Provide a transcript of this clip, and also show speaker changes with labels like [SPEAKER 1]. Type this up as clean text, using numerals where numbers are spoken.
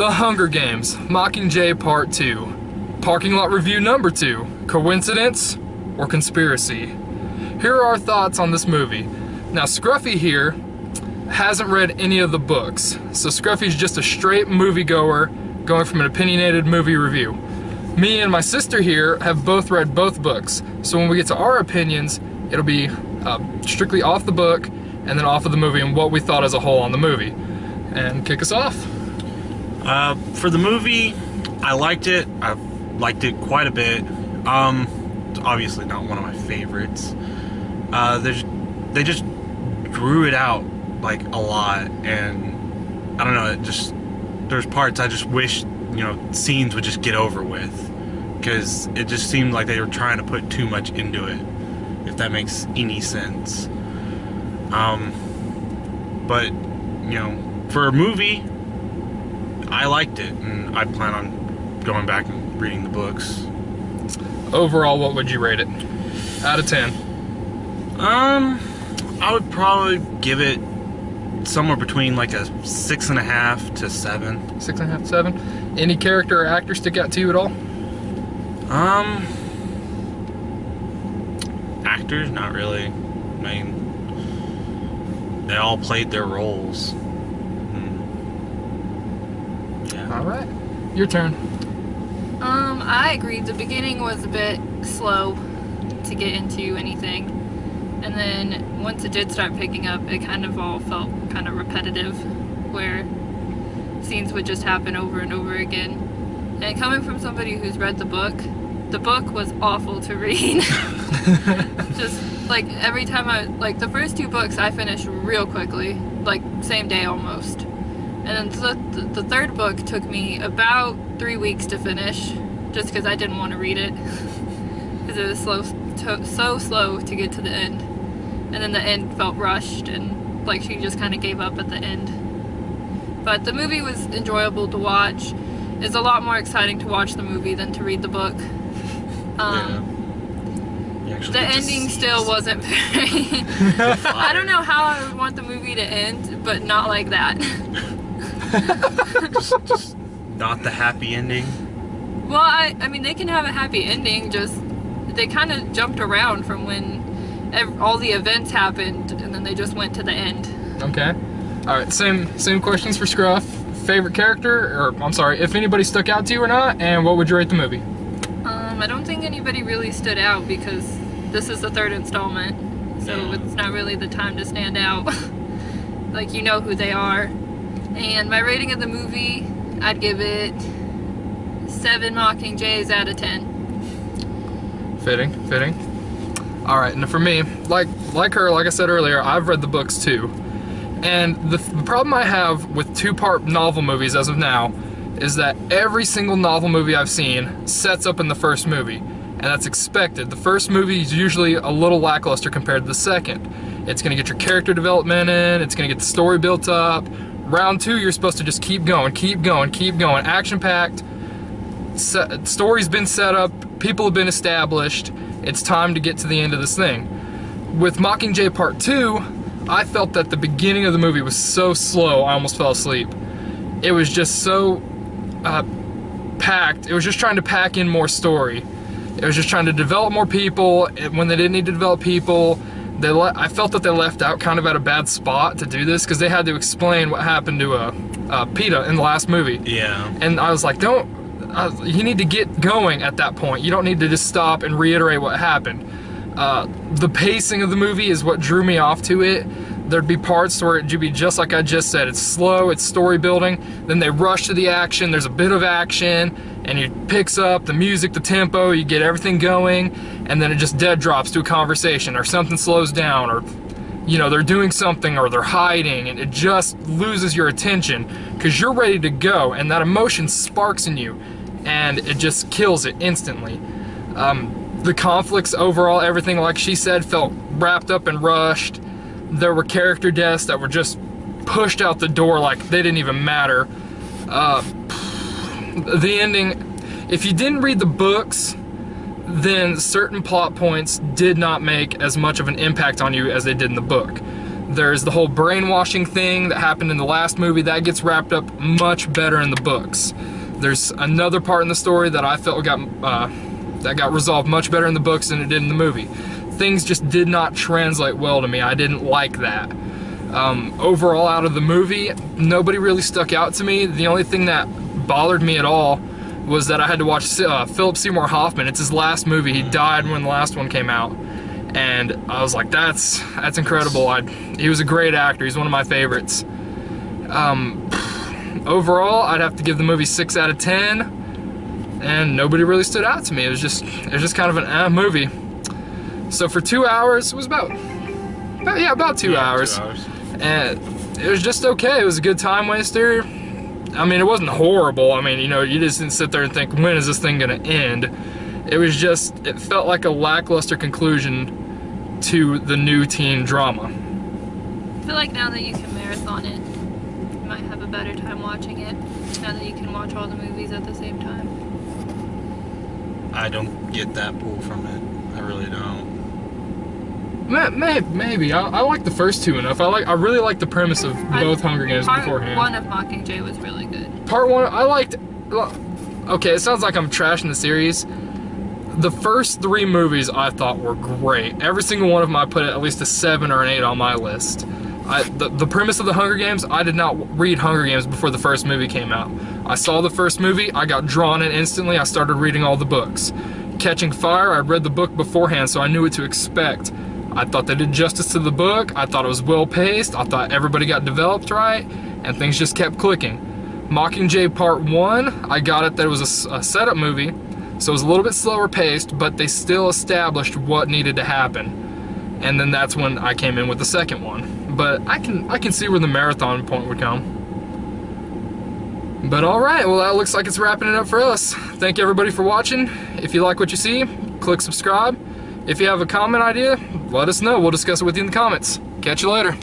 [SPEAKER 1] The Hunger Games, Mockingjay Part 2. Parking lot review number 2. Coincidence or conspiracy? Here are our thoughts on this movie. Now, Scruffy here hasn't read any of the books, so Scruffy's just a straight moviegoer going from an opinionated movie review. Me and my sister here have both read both books, so when we get to our opinions, it'll be strictly off the book and then off of the movie and what we thought as a whole on the movie. And kick us off.
[SPEAKER 2] For the movie, I liked it. I liked it quite a bit. It's obviously not one of my favorites. They just drew it out like a lot, and I don't know. There's parts I just wish, scenes would just get over with, because it just seemed like they were trying to put too much into it, if that makes any sense. But for a movie, I liked it, and I plan on going back and reading the books.
[SPEAKER 1] Overall, what would you rate it out of 10?
[SPEAKER 2] I would probably give it somewhere between like a 6.5 to 7.
[SPEAKER 1] 6.5 to 7. Any character or actor stick out to you at all?
[SPEAKER 2] Actors, not really. I mean, they all played their roles. Yeah.
[SPEAKER 1] All right, your turn.
[SPEAKER 3] I agree. The beginning was a bit slow to get into anything, and then once it did start picking up, it kind of all felt kind of repetitive, where scenes would just happen over and over again. And coming from somebody who's read the book was awful to read. Just like every time the first 2 books I finished real quickly, like same day almost. And then the third book took me about 3 weeks to finish, just because I didn't want to read it, because it was so slow to get to the end. And then the end felt rushed, and like she just kind of gave up at the end. But the movie was enjoyable to watch. It's a lot more exciting to watch the movie than to read the book. The ending still wasn't very... I don't know how I would want the movie to end, but not like that.
[SPEAKER 2] just not the happy ending.
[SPEAKER 3] Well, I mean, they can have a happy ending, just they kind of jumped around from when all the events happened, and then they just went to the end.
[SPEAKER 1] Okay. Alright, same questions for Scruff. Favorite character, or I'm sorry, if anybody stuck out to you or not, and what would you rate the movie?
[SPEAKER 3] I don't think anybody really stood out, because this is the 3rd installment, so it's not really the time to stand out. Like, you know who they are. And my rating of the movie, I'd give it 7 Mockingjays out of 10.
[SPEAKER 1] Fitting. Alright, and for me, like her, like I said earlier, I've read the books too. And the problem I have with 2-part novel movies as of now is that every single novel movie I've seen sets up in the first movie. And that's expected. The first movie is usually a little lackluster compared to the second. It's going to get your character development in, it's going to get the story built up. Round 2, you're supposed to just keep going. Action-packed, story's been set up, people have been established, it's time to get to the end of this thing. With Mockingjay Part 2, I felt that the beginning of the movie was so slow, I almost fell asleep. It was just so packed. It was just trying to pack in more story. It was just trying to develop more people when they didn't need to develop people. I felt that they left out kind of at a bad spot to do this, because they had to explain what happened to PETA in the last movie.
[SPEAKER 2] Yeah.
[SPEAKER 1] And I was like, you need to get going at that point. You don't need to just stop and reiterate what happened. The pacing of the movie is what drew me off to it. There'd be parts where it'd be just like I just said. It's slow, it's story building, then they rush to the action, there's a bit of action, and it picks up the music, the tempo, you get everything going, and then it just dead drops to a conversation, or something slows down, or they're doing something, or they're hiding, and it just loses your attention, because you're ready to go, and that emotion sparks in you, and it just kills it instantly. The conflicts overall, everything, like she said, felt wrapped up and rushed. There were character deaths that were just pushed out the door like they didn't even matter. The ending, if you didn't read the books, then certain plot points did not make as much of an impact on you as they did in the book. There's the whole brainwashing thing that happened in the last movie that gets wrapped up much better in the books. There's another part in the story that I felt got resolved much better in the books than it did in the movie. Things just did not translate well to me. I didn't like that. Overall, out of the movie, nobody really stuck out to me. The only thing that bothered me at all was that I had to watch Philip Seymour Hoffman. It's his last movie. He died when the last one came out. And I was like, that's incredible. He was a great actor. He's one of my favorites. Overall, I'd have to give the movie 6 out of 10. And nobody really stood out to me. It was just kind of an movie. So for 2 hours, it was about 2 hours.
[SPEAKER 2] 2 hours.
[SPEAKER 1] And it was just okay. It was a good time waster. I mean, it wasn't horrible. I mean, you know, you just didn't sit there and think, when is this thing gonna end? It was just, it felt like a lackluster conclusion to the new teen drama.
[SPEAKER 3] I feel like now that you can marathon it, you might have a better time watching it, now that you can watch all the movies at the same time.
[SPEAKER 2] I don't get that pull from it. I really don't.
[SPEAKER 1] Maybe. I like the first two enough. I really like the premise of both Hunger Games beforehand.
[SPEAKER 3] Part 1 of Mockingjay was really good.
[SPEAKER 1] Part 1, I liked... Okay, it sounds like I'm trashing the series. The first 3 movies I thought were great. Every single one of them I put at least a 7 or an 8 on my list. The premise of the Hunger Games, I did not read Hunger Games before the first movie came out. I saw the first movie, I got drawn in instantly, I started reading all the books. Catching Fire, I read the book beforehand, so I knew what to expect. I thought they did justice to the book, I thought it was well paced, I thought everybody got developed right, and things just kept clicking. Mockingjay Part 1, I got it that it was a setup movie, so it was a little bit slower paced, but they still established what needed to happen. And then that's when I came in with the second one. But I can see where the marathon point would come. But alright, well that looks like it's wrapping it up for us. Thank you everybody for watching. If you like what you see, click subscribe. If you have a comment idea, let us know. We'll discuss it with you in the comments. Catch you later.